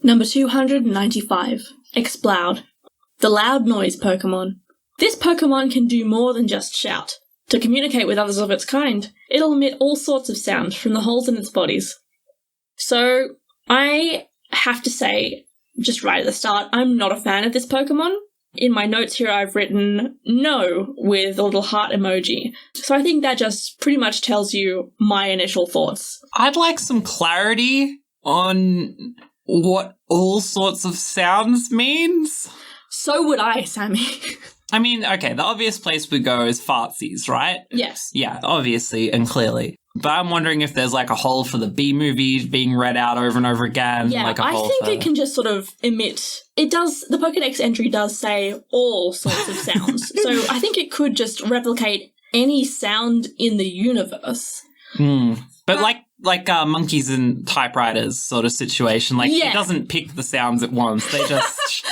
Number 295, Exploud, the loud noise Pokemon. This Pokemon can do more than just shout. To communicate with others of its kind, it'll emit all sorts of sound from the holes in its bodies. So, I have to say, just right at the start, I'm not a fan of this Pokemon. In my notes here, I've written no with a little heart emoji. So I think that just pretty much tells you my initial thoughts. I'd like some clarity on what all sorts of sounds means. So would I, Sammy. I mean, okay, the obvious place we go is fartsies, right? Yes. Yeah, obviously and clearly. But I'm wondering if there's like a hole for the B movie being read out over and over again. Yeah, like a I hole think for... it can just sort of emit... It does... The Pokédex entry does say all sorts of sounds. So I think it could just replicate any sound in the universe. But like monkeys and typewriters sort of situation. Like, Yeah. It doesn't pick the sounds at once. They just...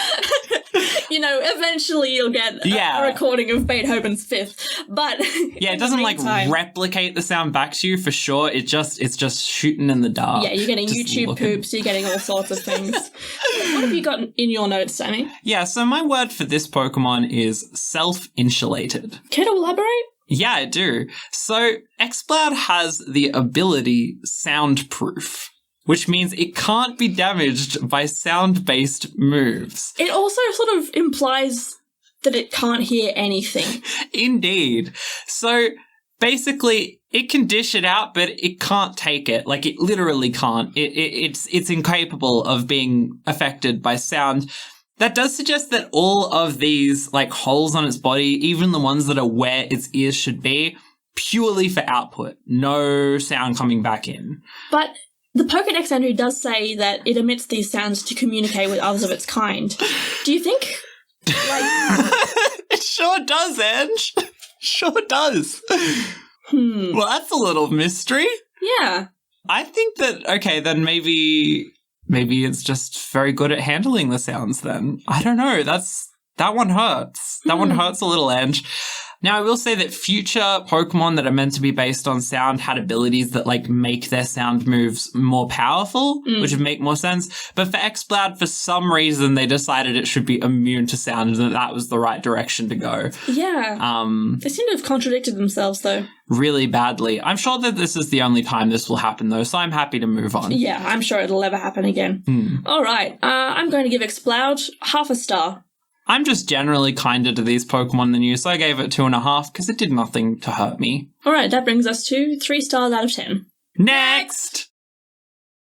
You know, eventually you'll get a recording of Beethoven's Fifth, but... Yeah, it doesn't, like, replicate the sound back to you for sure. It's just shooting in the dark. Yeah, you're getting YouTube poops, you're getting all sorts of things. What have you got in your notes, Sammy? Yeah, so my word for this Pokemon is self-insulated. Care to elaborate? Yeah, I do. So, Exploud has the ability soundproof, which means it can't be damaged by sound-based moves. It also sort of implies that it can't hear anything. Indeed. So, basically, it can dish it out, but it can't take it. Like, it literally can't. It's incapable of being affected by sound. That does suggest that all of these, like, holes on its body, even the ones that are where its ears should be, purely for output. No sound coming back in. But the Pokédex entry does say that it emits these sounds to communicate with others of its kind. Do you think, like... It sure does, Ange. Sure does. Well, that's a little mystery. Yeah. I think that, okay, then maybe it's just very good at handling the sounds then. I don't know. That one hurts. That one hurts a little, Ange. Now, I will say that future Pokemon that are meant to be based on sound had abilities that, like, make their sound moves more powerful, which would make more sense. But for Exploud, for some reason, they decided it should be immune to sound and that was the right direction to go. Yeah. They seem to have contradicted themselves, though. Really badly. I'm sure that this is the only time this will happen, though, so I'm happy to move on. Yeah, I'm sure it'll never happen again. All right. I'm going to give Exploud half a star. I'm just generally kinder to these Pokemon than you, so I gave it 2.5 because it did nothing to hurt me. All right, that brings us to 3 stars out of 10. Next!